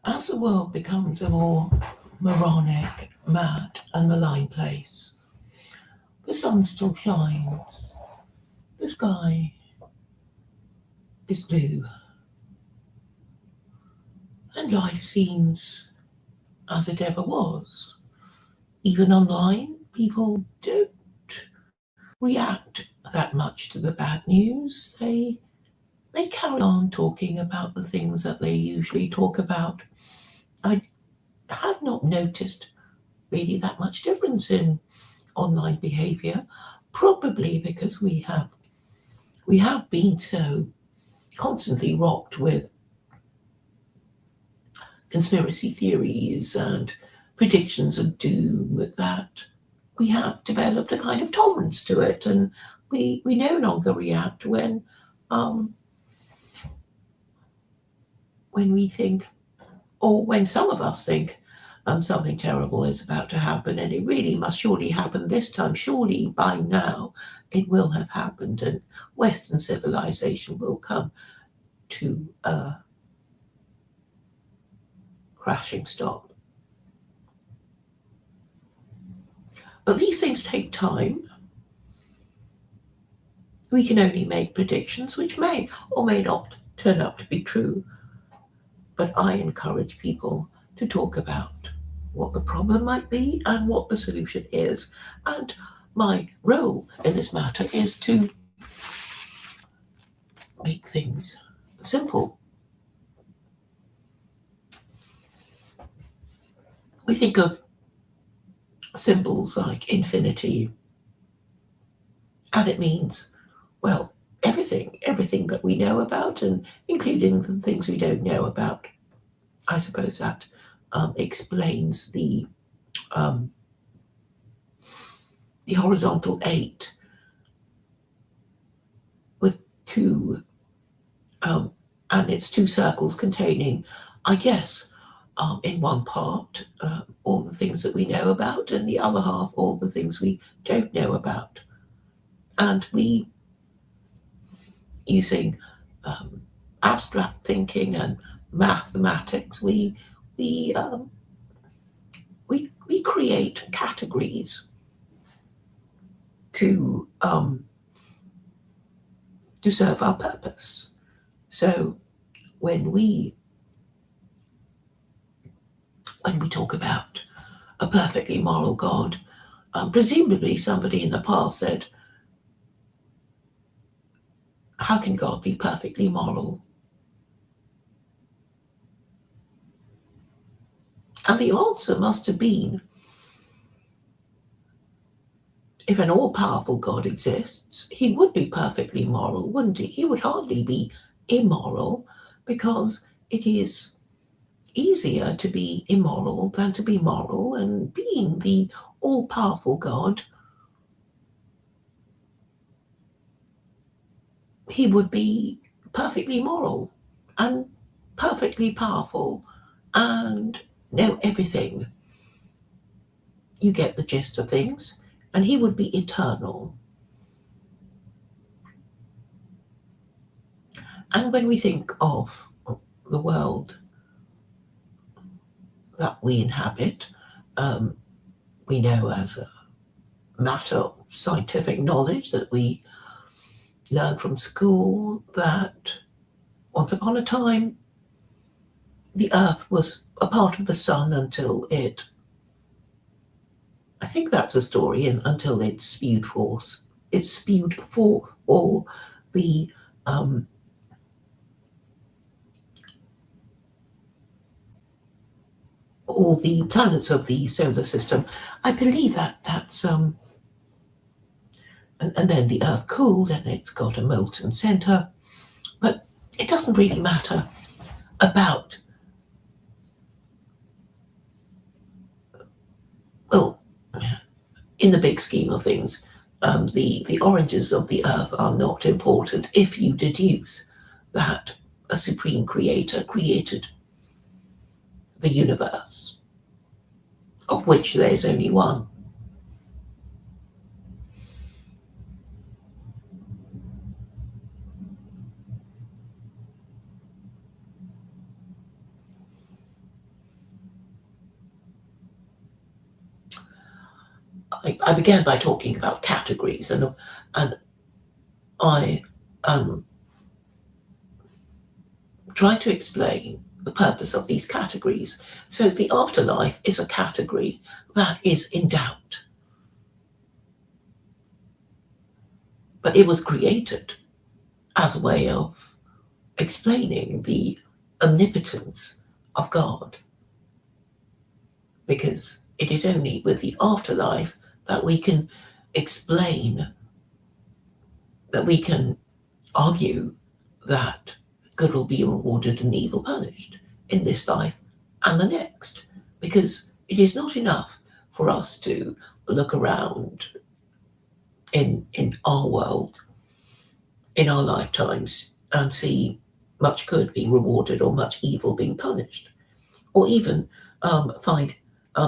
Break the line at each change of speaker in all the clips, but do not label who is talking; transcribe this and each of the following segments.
As the world becomes a more moronic, mad, and malign place, the sun still shines, the sky is blue, and life seems as it ever was. Even online, people don't react that much to the bad news. They carry on talking about the things that they usually talk about. I have not noticed really that much difference in online behavior, probably because we have been so constantly rocked with conspiracy theories and predictions of doom that we have developed a kind of tolerance to it, and we no longer react um, when we think, or when some of us think, something terrible is about to happen, and it really must surely happen this time. Surely by now it will have happened, and Western civilization will come to a crashing stop. But these things take time. We can only make predictions which may or may not turn out to be true. But I encourage people to talk about what the problem might be and what the solution is. And my role in this matter is to make things simple. We think of symbols like infinity, and it means, well, everything that we know about, and including the things we don't know about. I suppose that explains um, the horizontal eight with two, um, and it's two circles containing, I guess, in one part all the things that we know about, and the other half all the things we don't know about. And we, using abstract thinking and mathematics, we we create categories to to serve our purpose. So when we when we talk about a perfectly moral God, presumably somebody in the past said, "How can God be perfectly moral?" And the answer must have been, if an all-powerful God exists, he would be perfectly moral, wouldn't he? He would hardly be immoral, because it is easier to be immoral than to be moral, and being the all-powerful God, he would be perfectly moral and perfectly powerful and know everything. You get the gist of things. And he would be eternal. And when we think of the world that we inhabit, um, we know as a matter of scientific knowledge that we learn from school that once upon a time the earth was a part of the sun until I think that's a story, and until it spewed forth the um, all the planets of the solar system. I believe and then the Earth cooled and it's got a molten center. But it doesn't really matter about, well, in the big scheme of things, the oranges of the Earth are not important if you deduce that a supreme creator created the universe, of which there's only one. I began by talking about categories, and I tried to explain the purpose of these categories. So the afterlife is a category that is in doubt, but it was created as a way of explaining the omnipotence of God, because it is only with the afterlife that we can explain, that we can argue that good will be rewarded and evil punished in this life and the next. Because it is not enough for us to look around in our world, in our lifetimes, and see much good being rewarded or much evil being punished, or even find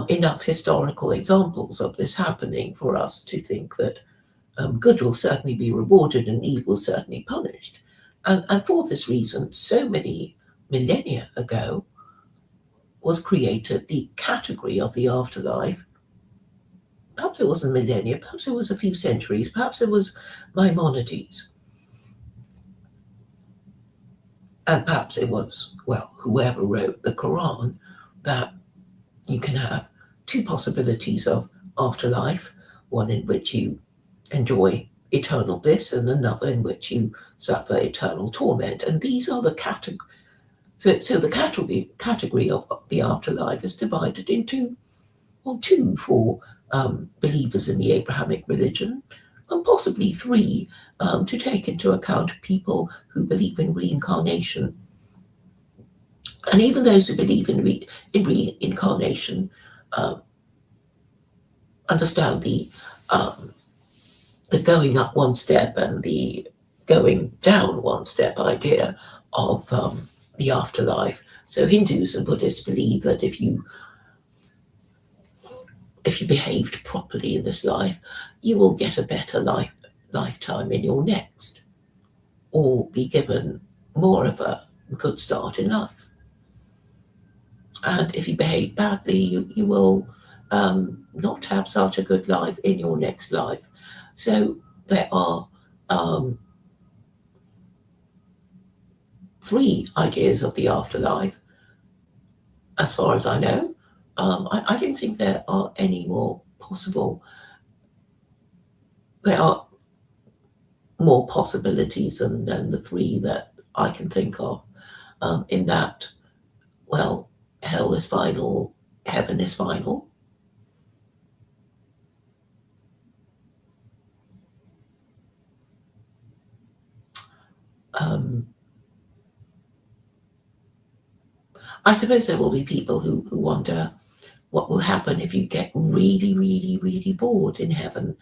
enough historical examples of this happening for us to think that good will certainly be rewarded and evil certainly punished. And for this reason, so many millennia ago was created the category of the afterlife. Perhaps it wasn't millennia, perhaps it was a few centuries, perhaps it was Maimonides, and perhaps it was, well, whoever wrote the Quran, that you can have two possibilities of afterlife, one in which you enjoy eternal bliss and another in which you suffer eternal torment. And these are the categories. So the category of the afterlife is divided into, well, two for believers in the Abrahamic religion, and possibly three to take into account people who believe in reincarnation. And even those who believe in reincarnation understand the going up one step and the going down one step idea of the afterlife. So Hindus and Buddhists believe that if you behaved properly in this life, you will get a better lifetime in your next, or be given more of a good start in life. And if you behave badly, you will not have such a good life in your next life. So there are three ideas of the afterlife, as far as I know. I don't think there are any more possible. There are more possibilities than the three that I can think of. In that, well, hell is final, heaven is final. Um, I suppose there will be people who wonder what will happen if you get really, really, really bored in heaven.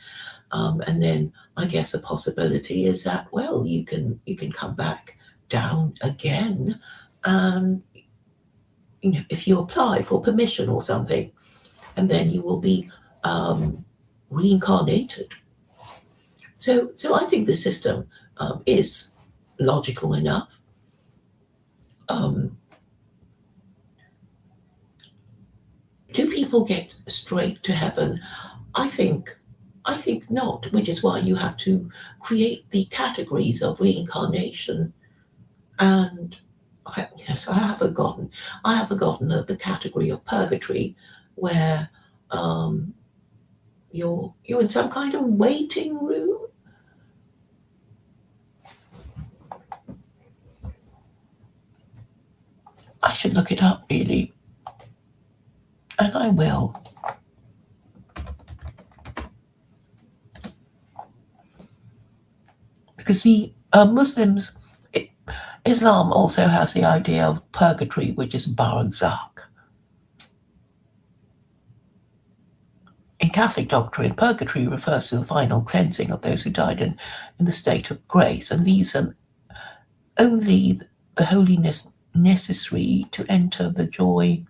And then I guess a possibility is that, well, you can come back down again, and if you apply for permission or something, and then you will be reincarnated. So I think the system is logical enough. Um, do people get straight to heaven? I think I think not, which is why you have to create the categories of reincarnation. And yes, I have forgotten the category of purgatory, where um, you're in some kind of waiting room. I should look it up really, and I will. Because the Muslims, Islam also has the idea of purgatory, which is barzakh. In Catholic doctrine, purgatory refers to the final cleansing of those who died in the state of grace and leaves them only the holiness necessary to enter the joy.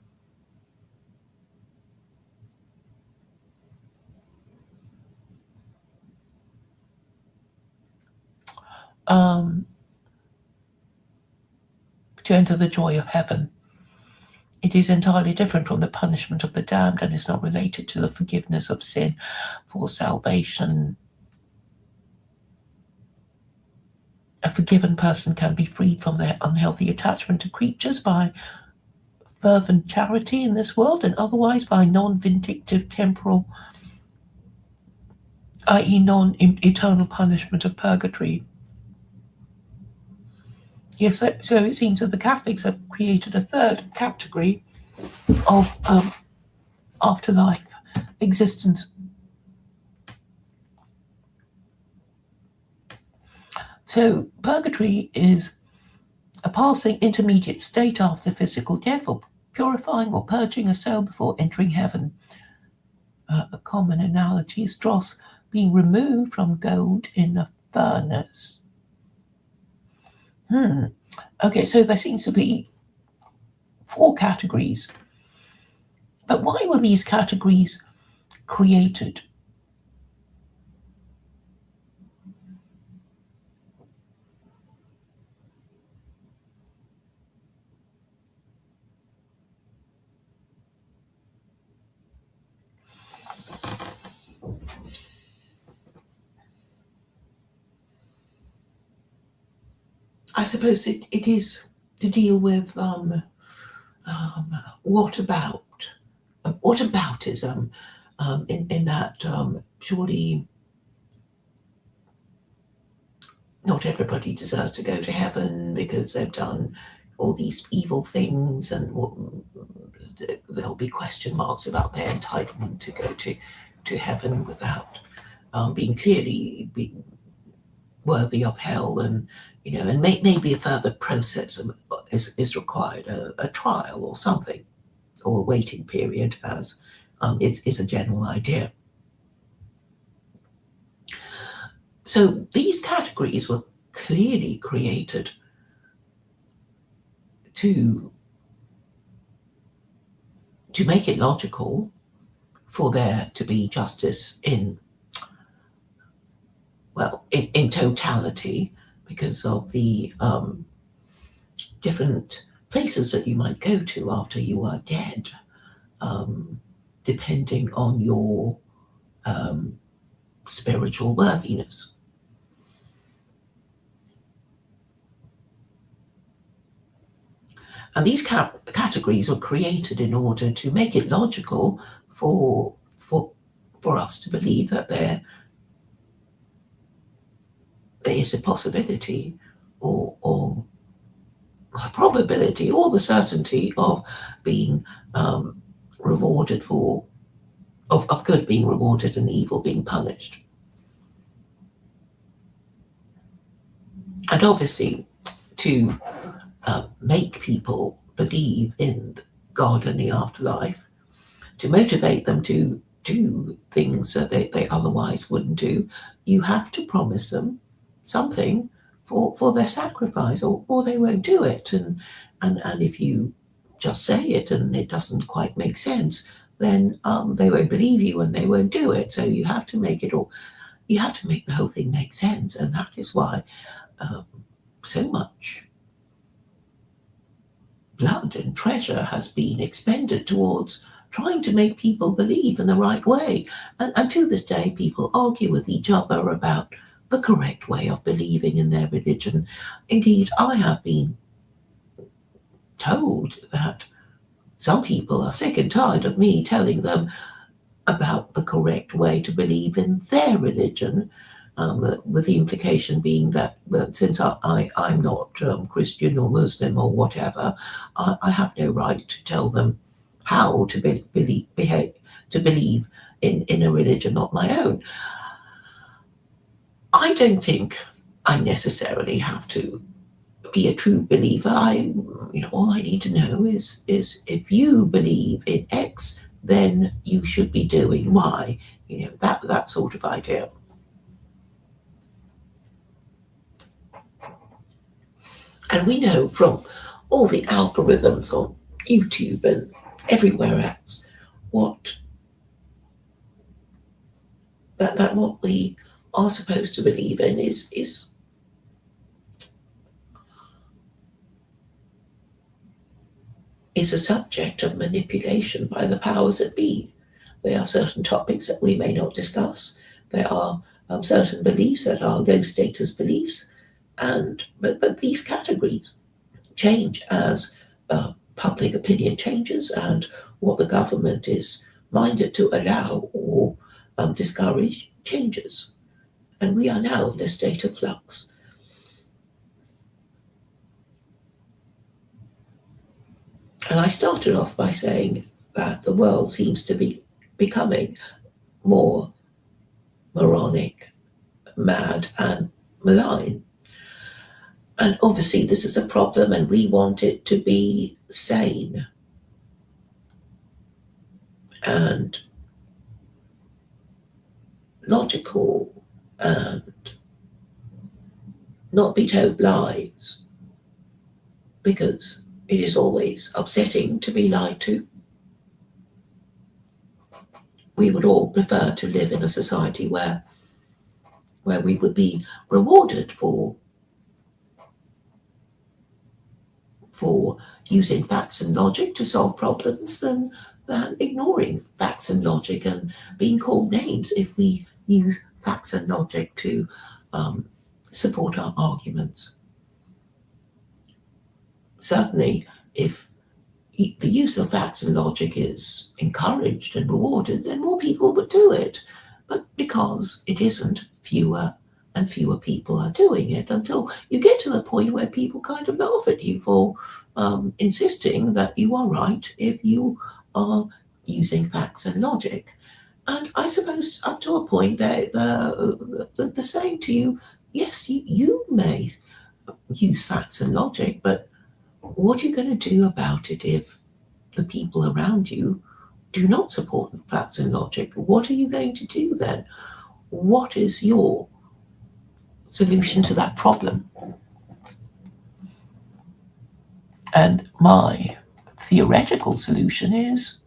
Um, to enter the joy of heaven. It is entirely different from the punishment of the damned and is not related to the forgiveness of sin for salvation. A forgiven person can be freed from their unhealthy attachment to creatures by fervent charity in this world and otherwise by non-vindictive temporal, i.e. non-eternal punishment of purgatory. Yes, so it seems that the Catholics have created a third category of afterlife existence. So purgatory is a passing intermediate state after physical death, or purifying or purging a soul before entering heaven. A common analogy is dross being removed from gold in a furnace. Okay, so there seems to be 4 categories. But why were these categories created? I suppose it is to deal with what about whataboutism, in that surely not everybody deserves to go to heaven because they've done all these evil things, and there'll be question marks about their entitlement to go to heaven without being clearly worthy of hell, and and maybe a further process is required, a trial or something, or a waiting period, as is a general idea. So these categories were clearly created to make it logical for there to be justice in totality, because of the different places that you might go to after you are dead, depending on your spiritual worthiness. And these categories were created in order to make it logical for us to believe that there is a possibility, or a probability, or the certainty of being rewarded for of good being rewarded and evil being punished. And obviously, to make people believe in God and the afterlife, to motivate them to do things that they otherwise wouldn't do, you have to promise them something for their sacrifice, or they won't do it. And if you just say it and it doesn't quite make sense, then they won't believe you and they won't do it. So you have to make the whole thing make sense, and that is why so much blood and treasure has been expended towards trying to make people believe in the right way. And to this day, people argue with each other about the correct way of believing in their religion. Indeed, I have been told that some people are sick and tired of me telling them about the correct way to believe in their religion, with the implication being that, since I'm not Christian or Muslim or whatever, I have no right to tell them how to believe in a religion not my own. I don't think I necessarily have to be a true believer. All I need to know is if you believe in X, then you should be doing Y. That sort of idea. And we know from all the algorithms on YouTube and everywhere else that what we are supposed to believe in is is a subject of manipulation by the powers that be. There are certain topics that we may not discuss. There are certain beliefs that are low status beliefs, and but these categories change as public opinion changes and what the government is minded to allow or discourage changes. And we are now in a state of flux. And I started off by saying that the world seems to be becoming more moronic, mad, and malign. And obviously, this is a problem, and we want it to be sane and logical and not be told lies, because it is always upsetting to be lied to. We would all prefer to live in a society where we would be rewarded for using facts and logic to solve problems than ignoring facts and logic and being called names if we use facts and logic to support our arguments. Certainly, if the use of facts and logic is encouraged and rewarded, then more people would do it. But because it isn't, fewer and fewer people are doing it until you get to the point where people kind of laugh at you for insisting that you are right if you are using facts and logic. And I suppose up to a point they're saying to you, yes, you may use facts and logic, but what are you going to do about it if the people around you do not support facts and logic? What are you going to do then? What is your solution to that problem? And my theoretical solution is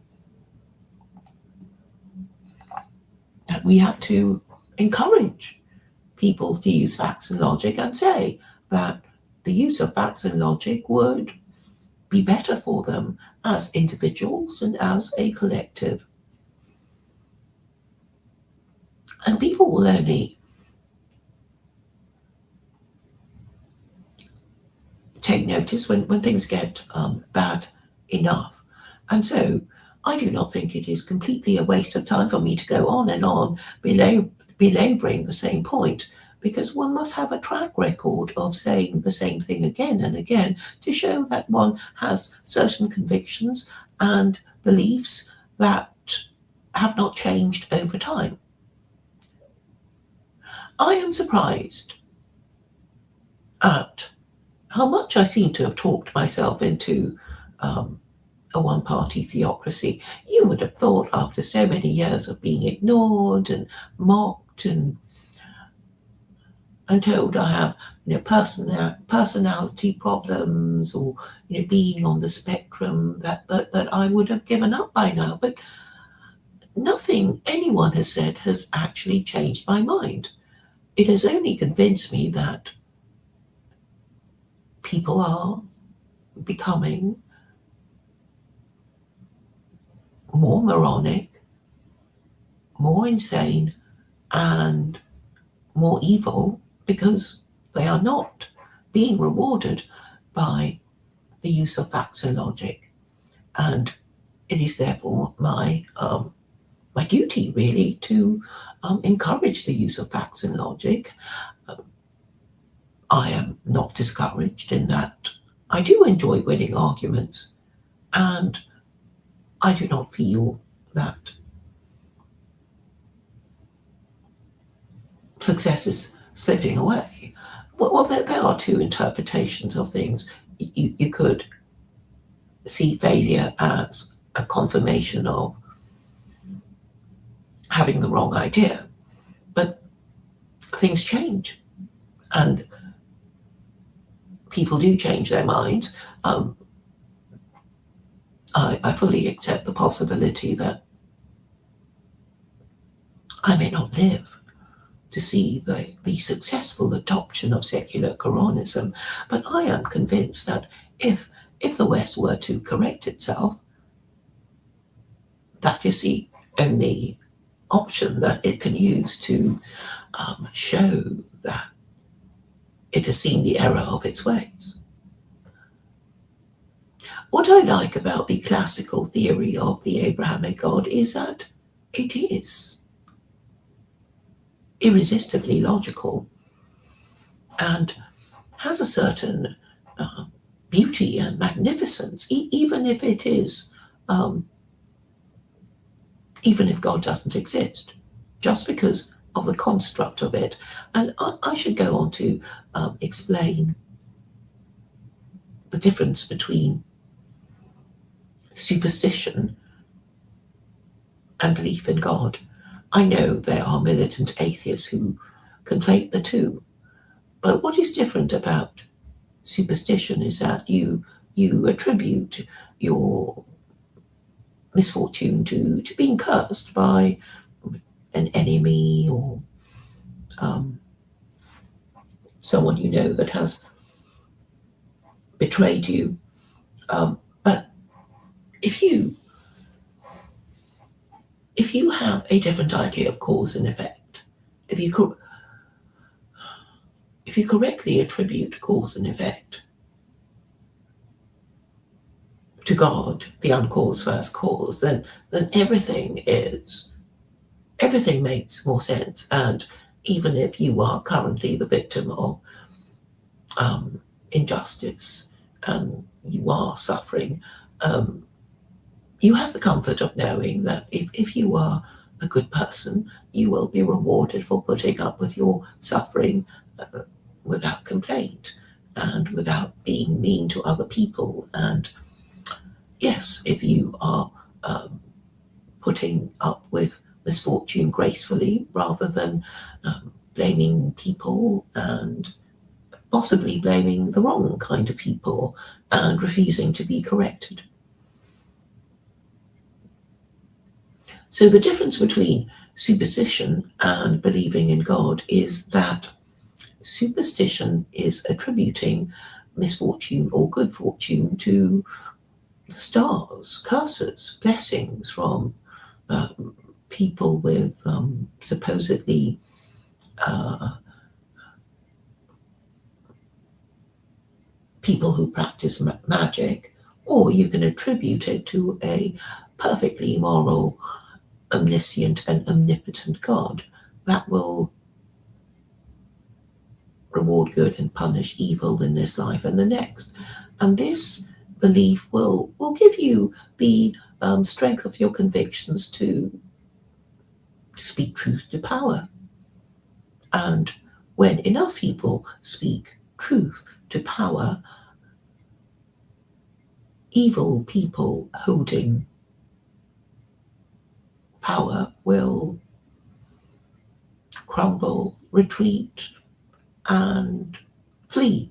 that we have to encourage people to use facts and logic and say that the use of facts and logic would be better for them as individuals and as a collective. And people will only take notice when things get bad enough. And so I do not think it is completely a waste of time for me to go on and on belaboring the same point, because one must have a track record of saying the same thing again and again to show that one has certain convictions and beliefs that have not changed over time. I am surprised at how much I seem to have talked myself into a one-party theocracy. You would have thought after so many years of being ignored and mocked and told I have, personality problems or being on the spectrum, that I would have given up by now. But nothing anyone has said has actually changed my mind. It has only convinced me that people are becoming more moronic, more insane, and more evil because they are not being rewarded by the use of facts and logic. And it is therefore my duty really to encourage the use of facts and logic. I am not discouraged in that I do enjoy winning arguments, and I do not feel that success is slipping away. Well, there are two interpretations of things. You could see failure as a confirmation of having the wrong idea, but things change, and people do change their minds. I fully accept the possibility that I may not live to see the successful adoption of secular Quranism, but I am convinced that if If the West were to correct itself, that is the only option that it can use to show that it has seen the error of its ways. What I like about the classical theory of the Abrahamic God is that it is irresistibly logical and has a certain beauty and magnificence, even if it is, even if God doesn't exist, just because of the construct of it. And I should go on to explain the difference between superstition and belief in God. I know there are militant atheists who conflate the two, but what is different about superstition is that you attribute your misfortune to being cursed by an enemy or someone you know that has betrayed you. But if you have a different idea of cause and effect, if you correctly attribute cause and effect to God, the uncaused first cause, then everything makes more sense. And even if you are currently the victim of injustice and you are suffering, you have the comfort of knowing that if you are a good person, you will be rewarded for putting up with your suffering without complaint and without being mean to other people. And yes, if you are putting up with misfortune gracefully rather than blaming people and possibly blaming the wrong kind of people and refusing to be corrected. So the difference between superstition and believing in God is that superstition is attributing misfortune or good fortune to the stars, curses, blessings from people with supposedly people who practice magic, or you can attribute it to a perfectly moral, omniscient, and omnipotent God that will reward good and punish evil in this life and the next. And this belief will give you the strength of your convictions to speak truth to power. And when enough people speak truth to power, evil people holding power will crumble, retreat, and flee.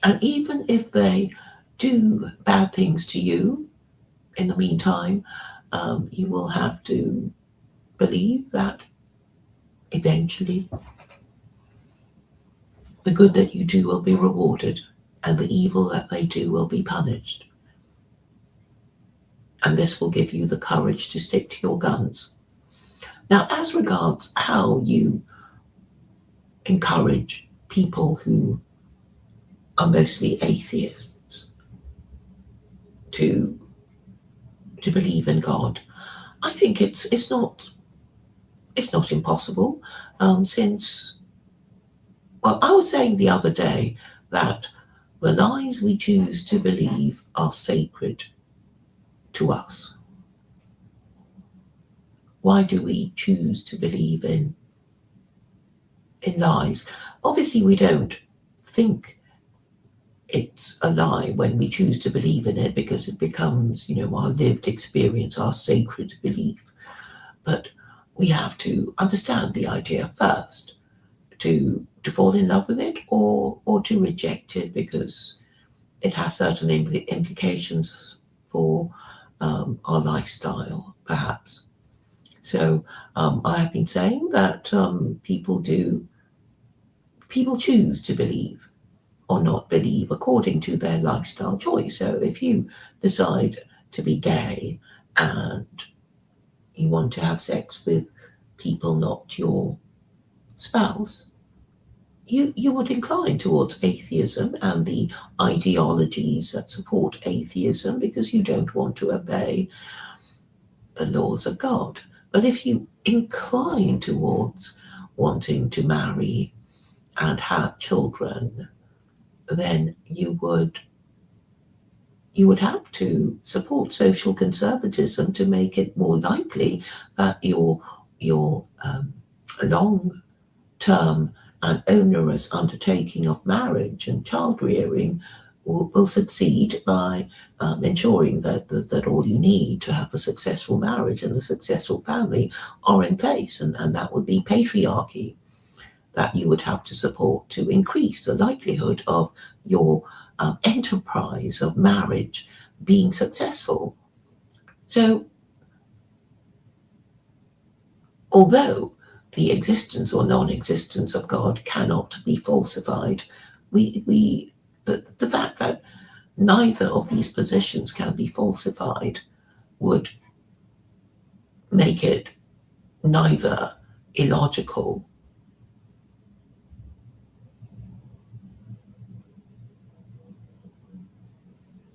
And even if they do bad things to you, in the meantime, you will have to believe that eventually the good that you do will be rewarded and the evil that they do will be punished. And this will give you the courage to stick to your guns. Now, as regards how you encourage people who are mostly atheists to believe in God, I think it's not impossible. Since, well, I was saying the other day that the lies we choose to believe are sacred to us. Why do we choose to believe in lies? Obviously, we don't think it's a lie when we choose to believe in it because it becomes, our lived experience, our sacred belief. But we have to understand the idea first to fall in love with it or to reject it because it has certain implications for our lifestyle, perhaps. So I have been saying that people choose to believe or not believe according to their lifestyle choice. So if you decide to be gay and you want to have sex with people not your spouse, you would incline towards atheism and the ideologies that support atheism because you don't want to obey the laws of God. But if you incline towards wanting to marry and have children, then you would have to support social conservatism to make it more likely that your long-term and onerous undertaking of marriage and child rearing will succeed by ensuring that all you need to have a successful marriage and a successful family are in place, and that would be patriarchy that you would have to support to increase the likelihood of your enterprise of marriage being successful. So, although the existence or non-existence of God cannot be falsified, the fact that neither of these positions can be falsified would make it neither illogical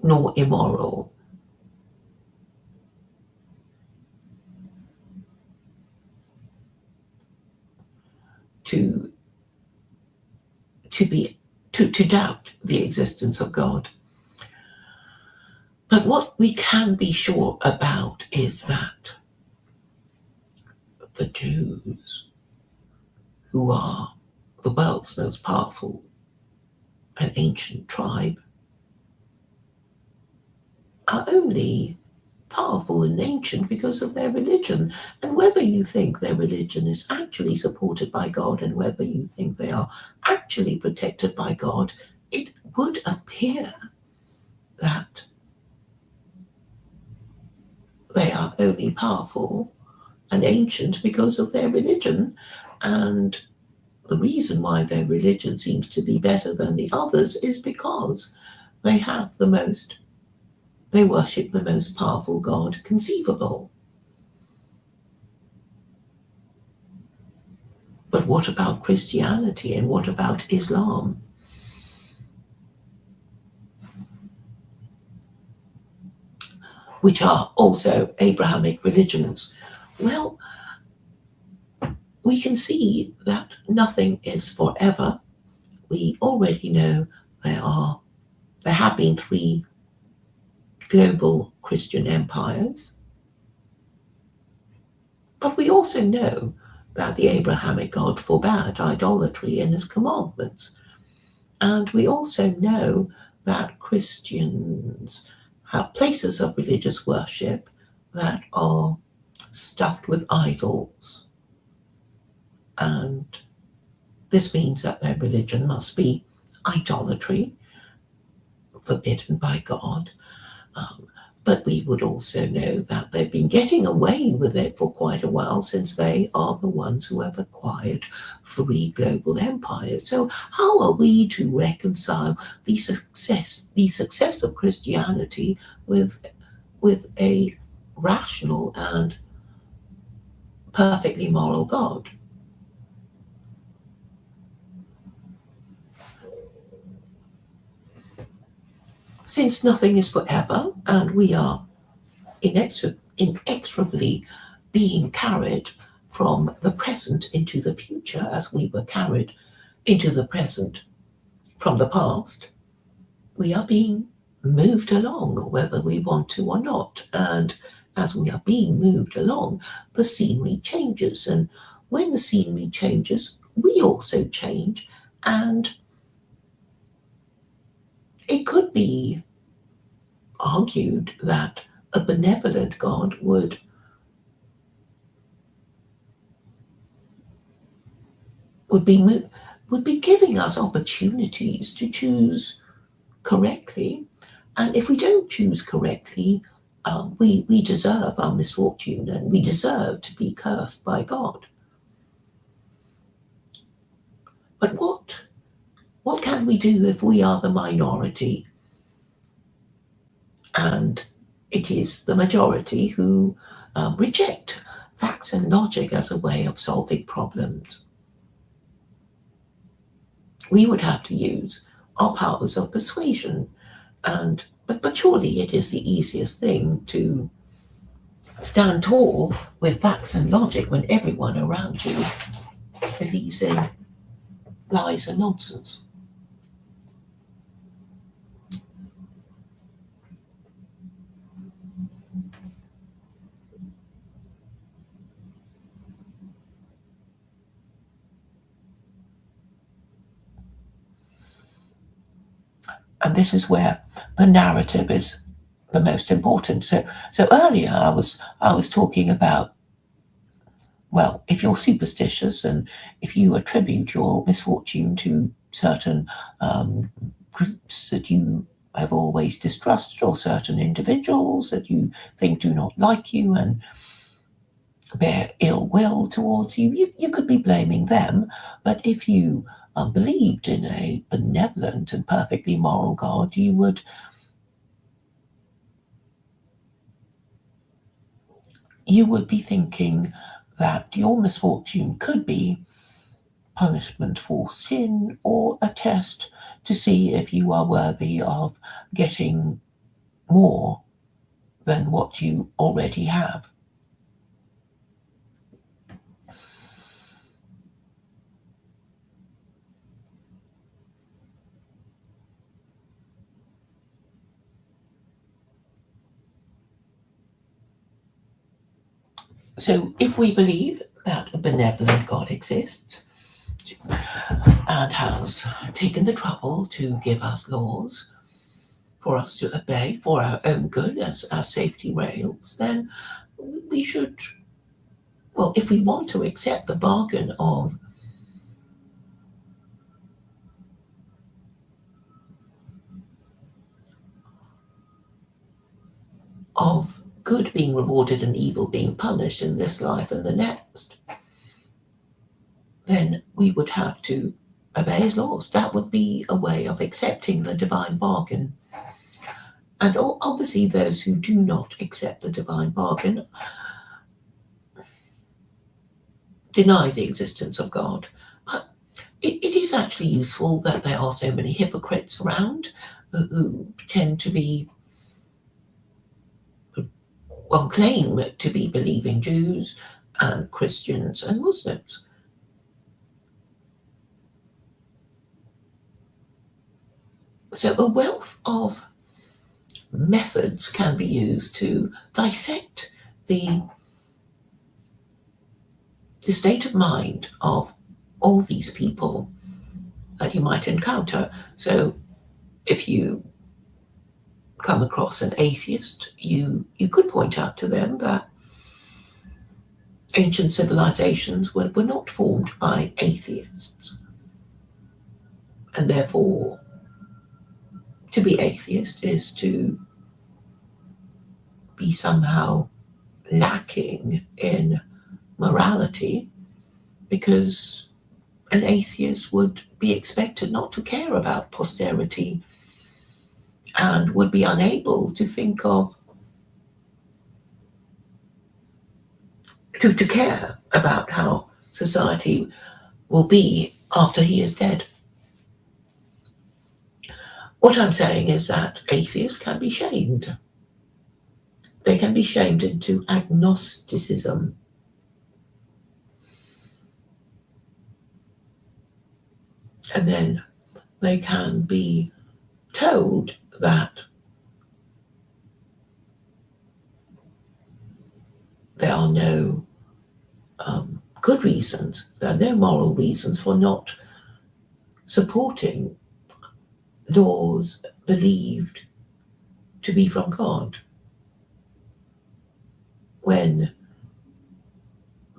nor immoral. To to doubt the existence of God. But what we can be sure about is that the Jews, who are the world's most powerful and ancient tribe, are only powerful and ancient because of their religion. And whether you think their religion is actually supported by God and whether you think they are actually protected by God, it would appear that they are only powerful and ancient because of their religion. And the reason why their religion seems to be better than the others is because they worship the most powerful God conceivable. But what about Christianity and what about Islam? Which are also Abrahamic religions. Well, we can see that nothing is forever. We already know there have been 3 global Christian empires. But we also know that the Abrahamic God forbade idolatry in his commandments. And we also know that Christians have places of religious worship that are stuffed with idols. And this means that their religion must be idolatry, forbidden by God. But we would also know that they've been getting away with it for quite a while, since they are the ones who have acquired 3 global empires. So how are we to reconcile the success of Christianity with a rational and perfectly moral God? Since nothing is forever and we are inexorably being carried from the present into the future as we were carried into the present from the past, we are being moved along whether we want to or not. And as we are being moved along, the scenery changes. And when the scenery changes, we also change. And it could be argued that a benevolent God would be giving us opportunities to choose correctly. And if we don't choose correctly, we deserve our misfortune and we deserve to be cursed by God. But what can we do if we are the minority and it is the majority who reject facts and logic as a way of solving problems? We would have to use our powers of persuasion, but surely it is the easiest thing to stand tall with facts and logic when everyone around you believes in lies and nonsense. And this is where the narrative is the most important. So earlier I was talking about, well, if you're superstitious and if you attribute your misfortune to certain groups that you have always distrusted or certain individuals that you think do not like you and bear ill will towards you, you could be blaming them. But if you believed in a benevolent and perfectly moral God, you would be thinking that your misfortune could be punishment for sin or a test to see if you are worthy of getting more than what you already have. So if we believe that a benevolent God exists and has taken the trouble to give us laws for us to obey for our own good as safety rails, then we should, well, if we want to accept the bargain of good being rewarded and evil being punished in this life and the next, then we would have to obey his laws. That would be a way of accepting the divine bargain. And obviously, those who do not accept the divine bargain deny the existence of God. But it is actually useful that there are so many hypocrites around who tend to be, well, claim to be believing Jews and Christians and Muslims. So a wealth of methods can be used to dissect the state of mind of all these people that you might encounter. So if you come across an atheist, you could point out to them that ancient civilizations were not formed by atheists. And therefore, to be atheist is to be somehow lacking in morality, because an atheist would be expected not to care about posterity and would be unable to think of to care about how society will be after he is dead. What I'm saying is that atheists can be shamed. They can be shamed into agnosticism. And then they can be told that there are no good reasons, there are no moral reasons for not supporting laws believed to be from God, when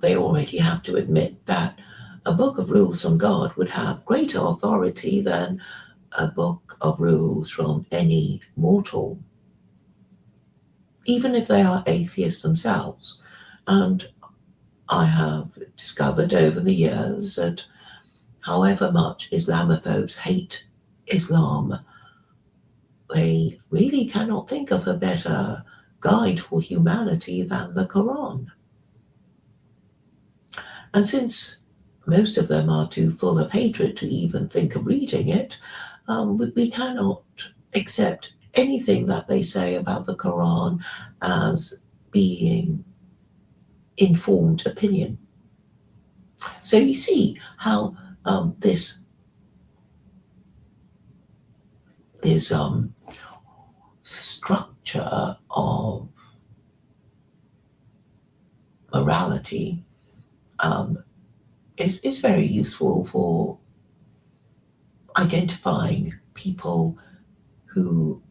they already have to admit that a book of rules from God would have greater authority than a book of rules from any mortal, even if they are atheists themselves. And I have discovered over the years that however much Islamophobes hate Islam, they really cannot think of a better guide for humanity than the Quran. And since most of them are too full of hatred to even think of reading it, we cannot accept anything that they say about the Quran as being informed opinion. So you see how this structure of morality is very useful for identifying people who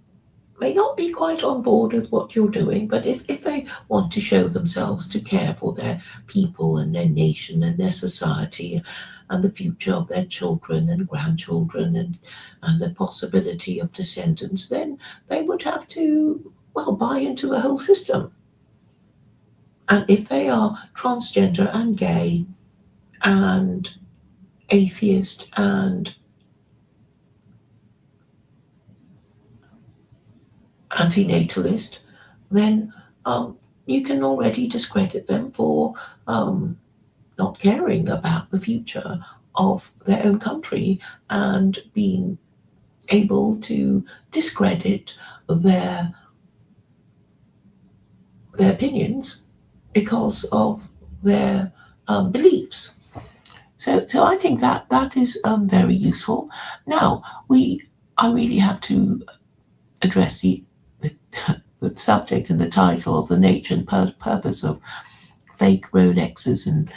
may not be quite on board with what you're doing, but if they want to show themselves to care for their people and their nation and their society and the future of their children and grandchildren and the possibility of descendants, then they would have to, well, buy into the whole system. And if they are transgender and gay and atheist and antinatalist, then you can already discredit them for not caring about the future of their own country and being able to discredit their opinions because of their beliefs. So I think that is very useful. Now I really have to address the subject and the title of the nature and purpose of fake Rolexes and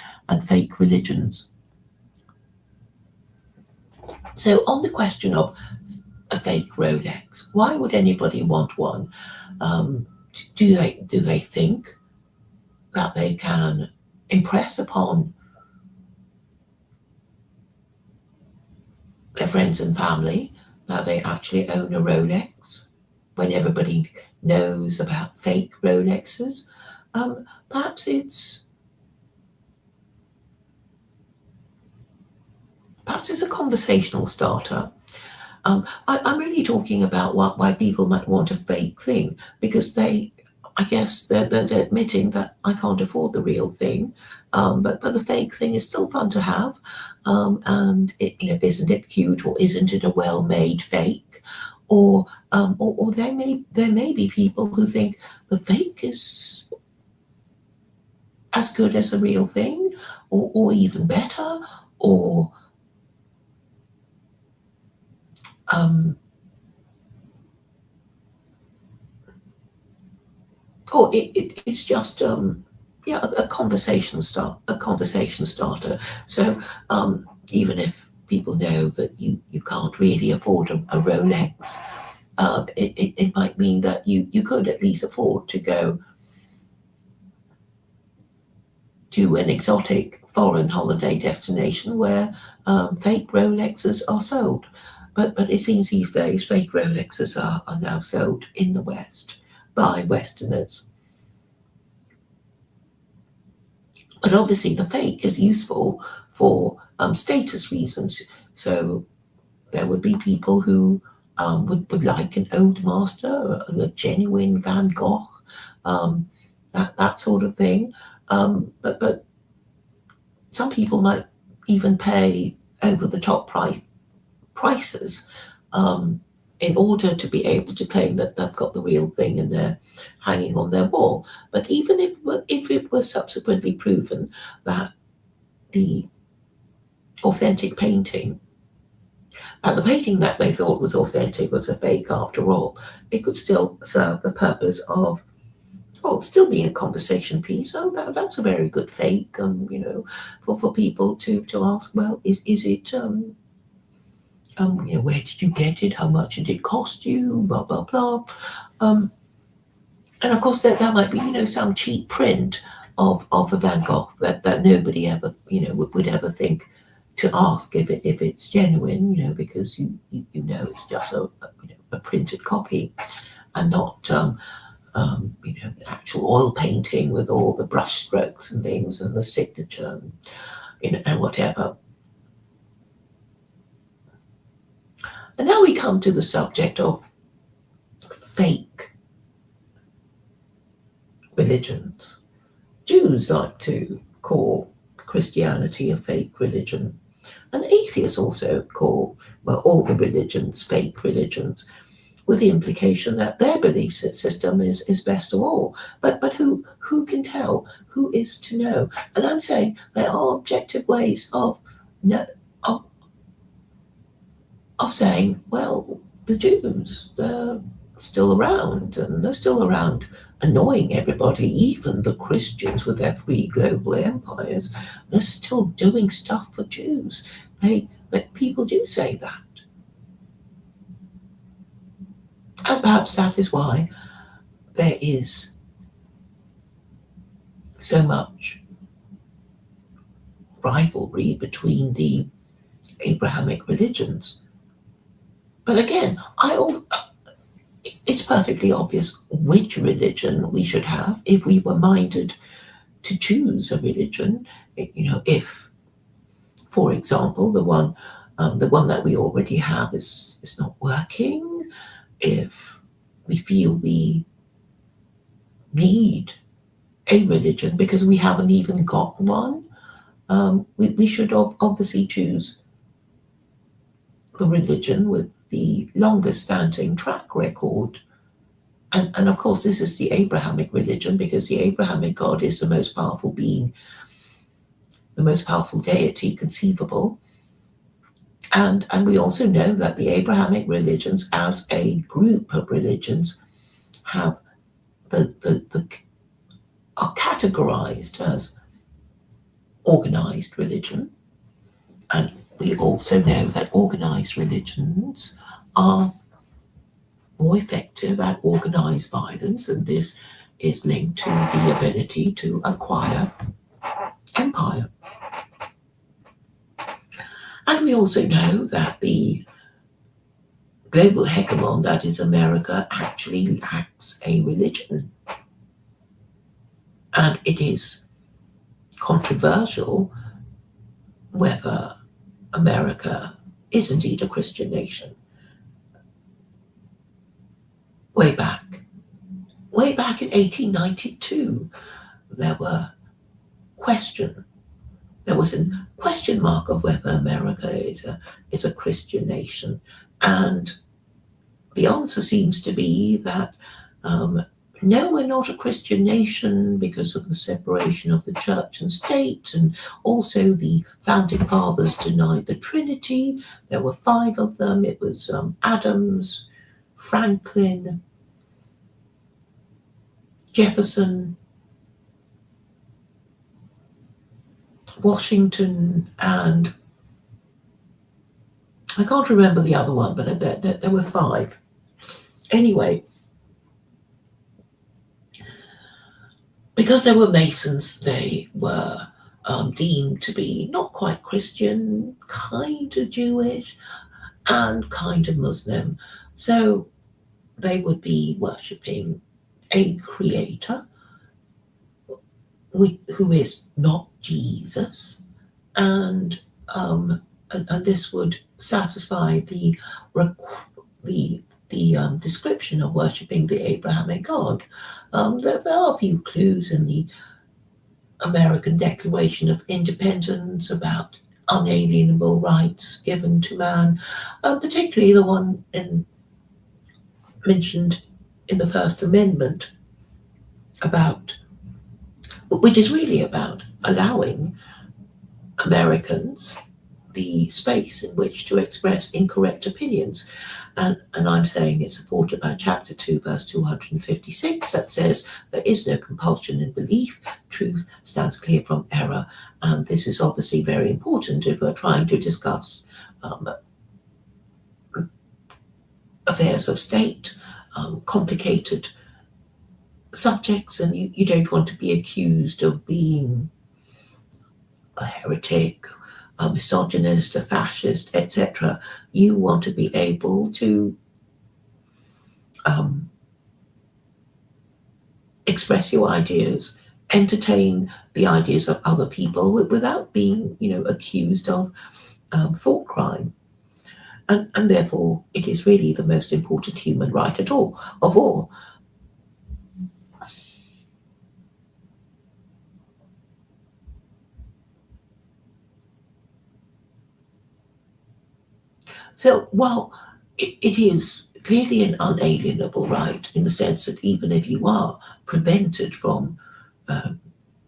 fake religions. So on the question of a fake Rolex, why would anybody want one? Do they think that they can impress upon their friends and family that they actually own a Rolex when everybody knows about fake Rolexes? Perhaps it's a conversational starter. I'm really talking about why people might want a fake thing, because I guess they're admitting that I can't afford the real thing, but the fake thing is still fun to have, and isn't it cute, or isn't it a well-made fake, or there may be people who think the fake is as good as a real thing, or even better, or it's just a conversation starter. So even if people know that you can't really afford a Rolex, it might mean that you could at least afford to go to an exotic foreign holiday destination where fake Rolexes are sold. But it seems these days fake Rolexes are now sold in the West by Westerners. But obviously the fake is useful for status reasons. So there would be people who would like an old master, a genuine Van Gogh, that sort of thing. But some people might even pay over the top prices in order to be able to claim that they've got the real thing and they're hanging on their wall. But even if it was subsequently proven that the authentic painting, the painting that they thought was authentic was a fake after all, it could still serve the purpose of still being a conversation piece. That's a very good fake, for people to ask, well, is it where did you get it? How much did it cost you? Blah blah blah. And of course, there might be some cheap print of a Van Gogh that nobody ever would ever think to ask if it's genuine. Because it's just a printed copy and not actual oil painting with all the brush strokes and things and the signature, and whatever. And now we come to the subject of fake religions. Jews like to call Christianity a fake religion, and atheists also call, well, all the religions fake religions, with the implication that their belief system is best of all. But who can tell? Who is to know? And I'm saying there are objective ways of of, of saying, well, the Jews, they're still around, and they're still around annoying everybody, even the Christians with their three global empires. They're still doing stuff for Jews. But people do say that. And perhaps that is why there is so much rivalry between the Abrahamic religions. But again, it's perfectly obvious which religion we should have if we were minded to choose a religion. If, for example, the one that we already have is not working, if we feel we need a religion because we haven't even got one, we should obviously choose the religion with the longest standing track record. And of course, this is the Abrahamic religion, because the Abrahamic God is the most powerful being, the most powerful deity conceivable. And we also know that the Abrahamic religions, as a group of religions, have are categorized as organized religion. And we also know that organized religions are more effective at organized violence, and this is linked to the ability to acquire empire. And we also know that the global hegemon, that is America, actually lacks a religion. And it is controversial whether America is indeed a Christian nation. Way back in 1892, there was a question mark of whether America is a Christian nation, and the answer seems to be that no, we're not a Christian nation because of the separation of the church and state, and also the founding fathers denied the Trinity. There were 5 of them. It was Adams, Franklin, Jefferson, Washington, and I can't remember the other one, but there were 5. Anyway, because they were Masons, they were deemed to be not quite Christian, kind of Jewish, and kind of Muslim. So they would be worshipping a creator who is not Jesus, and this would satisfy the description of worshipping the Abrahamic God. There are a few clues in the American Declaration of Independence about unalienable rights given to man, particularly the one mentioned in the First Amendment, which is really about allowing Americans the space in which to express incorrect opinions. And I'm saying it's supported by Chapter 2, verse 256, that says there is no compulsion in belief. Truth stands clear from error. And this is obviously very important if we're trying to discuss affairs of state, complicated subjects, and you don't want to be accused of being a heretic, a misogynist, a fascist, etc. You want to be able to express your ideas, entertain the ideas of other people without being, accused of thought crime. And therefore, it is really the most important human right at all of all. So while it is clearly an unalienable right in the sense that even if you are prevented from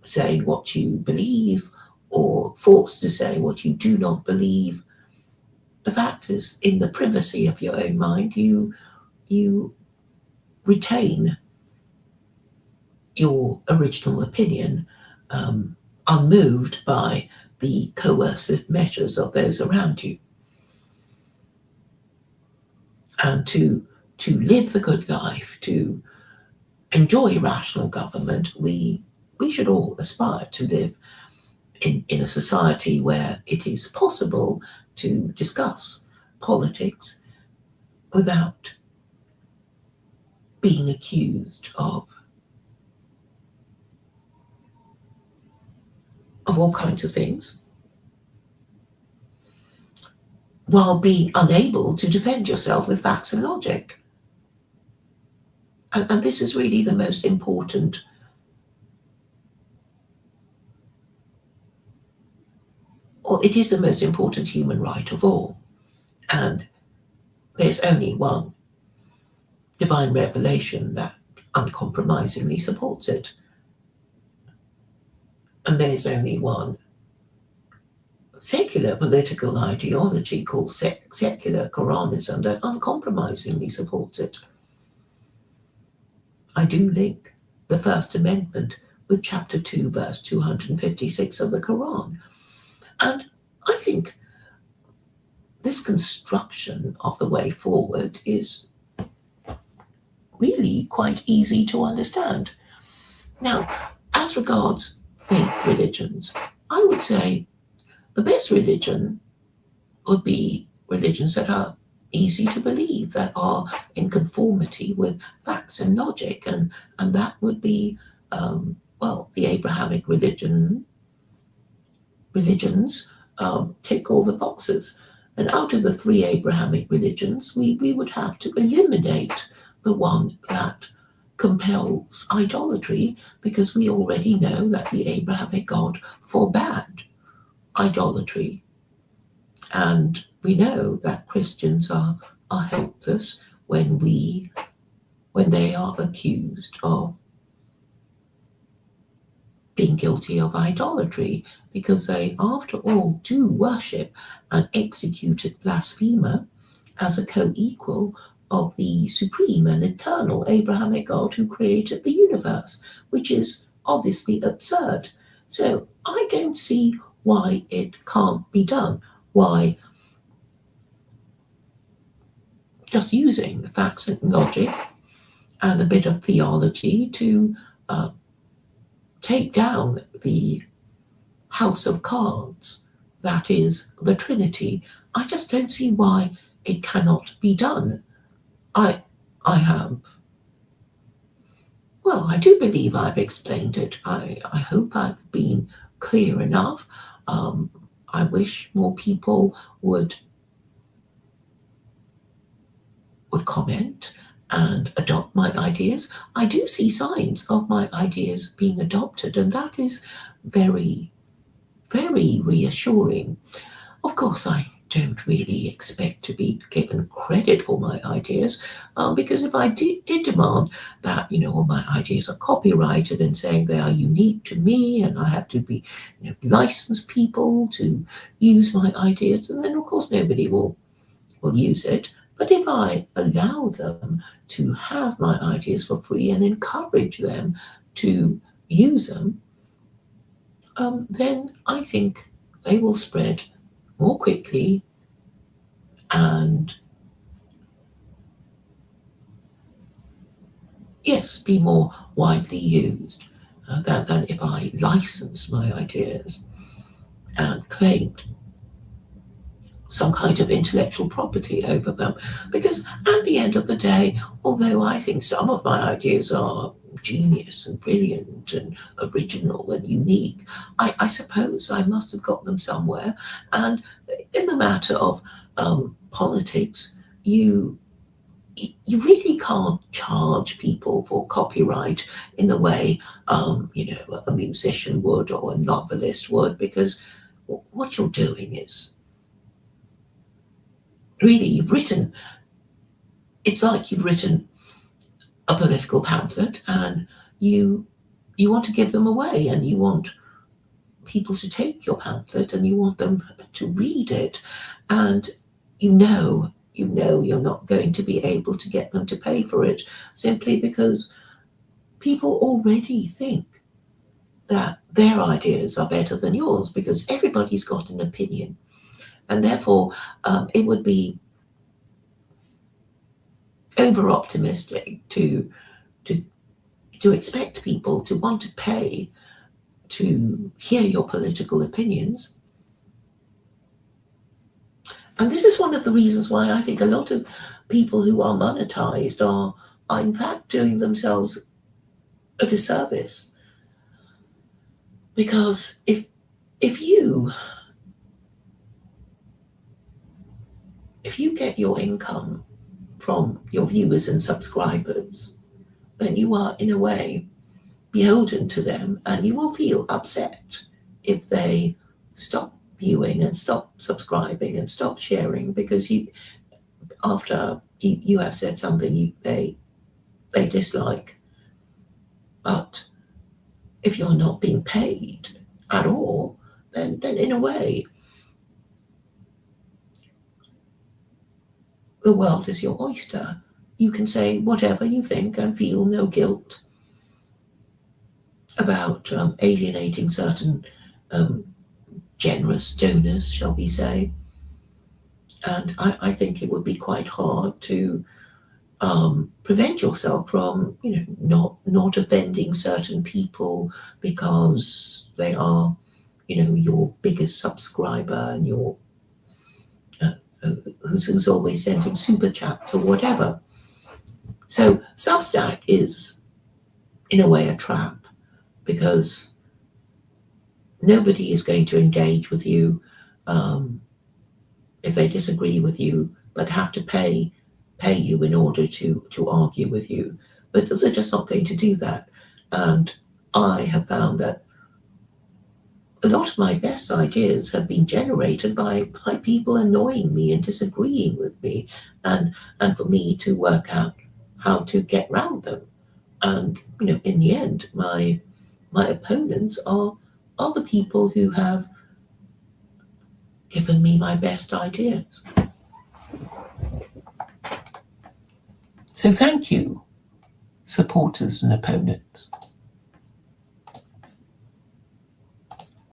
saying what you believe or forced to say what you do not believe, the fact is, in the privacy of your own mind, you retain your original opinion, unmoved by the coercive measures of those around you. And to live the good life, to enjoy rational government, we should all aspire to live in a society where it is possible to discuss politics without being accused of all kinds of things, while being unable to defend yourself with facts and logic. And this is really the most important, or it is the most important human right of all. And there's only one divine revelation that uncompromisingly supports it. And there's only one secular political ideology called secular Quranism that uncompromisingly supports it. I do link the First Amendment with chapter 2, verse 256 of the Quran. And I think this construction of the way forward is really quite easy to understand. Now, as regards fake religions, I would say the best religion would be religions that are easy to believe, that are in conformity with facts and logic, and that would be, the Abrahamic religions tick all the boxes. And out of the three Abrahamic religions, we would have to eliminate the one that compels idolatry, because we already know that the Abrahamic God forbade idolatry. And we know that Christians are helpless when they are accused of being guilty of idolatry, because they, after all, do worship an executed blasphemer as a co-equal of the supreme and eternal Abrahamic God who created the universe, which is obviously absurd. So I don't see why it can't be done, why just using facts and logic and a bit of theology to take down the house of cards that is the Trinity. I just don't see why it cannot be done. I do believe I've explained it. I hope I've been clear enough. I wish more people would comment and adopt my ideas. I do see signs of my ideas being adopted, and that is very, very reassuring. Of course, I don't really expect to be given credit for my ideas, because if I did demand that, all my ideas are copyrighted and saying they are unique to me, and I have to be, license people to use my ideas, and then of course nobody will use it. But if I allow them to have my ideas for free and encourage them to use them, then I think they will spread more quickly and, yes, be more widely used than if I license my ideas and claimed some kind of intellectual property over them. Because at the end of the day, although I think some of my ideas are genius and brilliant and original and unique, I suppose I must have got them somewhere. And in the matter of politics, you really can't charge people for copyright in the way a musician would or a novelist would, because what you're doing is really it's like you've written a political pamphlet and you want to give them away, and you want people to take your pamphlet and you want them to read it, and you're not going to be able to get them to pay for it, simply because people already think that their ideas are better than yours, because everybody's got an opinion. And therefore, it would be over optimistic to expect people to want to pay to hear your political opinions. And this is one of the reasons why I think a lot of people who are monetized are in fact doing themselves a disservice. Because if you get your income from your viewers and subscribers, then you are in a way beholden to them, and you will feel upset if they stop viewing and stop subscribing and stop sharing, because after you have said something they dislike. But if you're not being paid at all, then in a way the world is your oyster. You can say whatever you think and feel no guilt about alienating certain generous donors, shall we say. And I think it would be quite hard to prevent yourself from, not offending certain people because they are, your biggest subscriber and your who's always sending super chats or whatever. So Substack is, in a way, a trap, because nobody is going to engage with you if they disagree with you, but have to pay you in order to argue with you. But they're just not going to do that. And I have found that a lot of my best ideas have been generated by people annoying me and disagreeing with me, and for me to work out how to get round them. And in the end, my opponents are the people who have given me my best ideas. So thank you, supporters and opponents.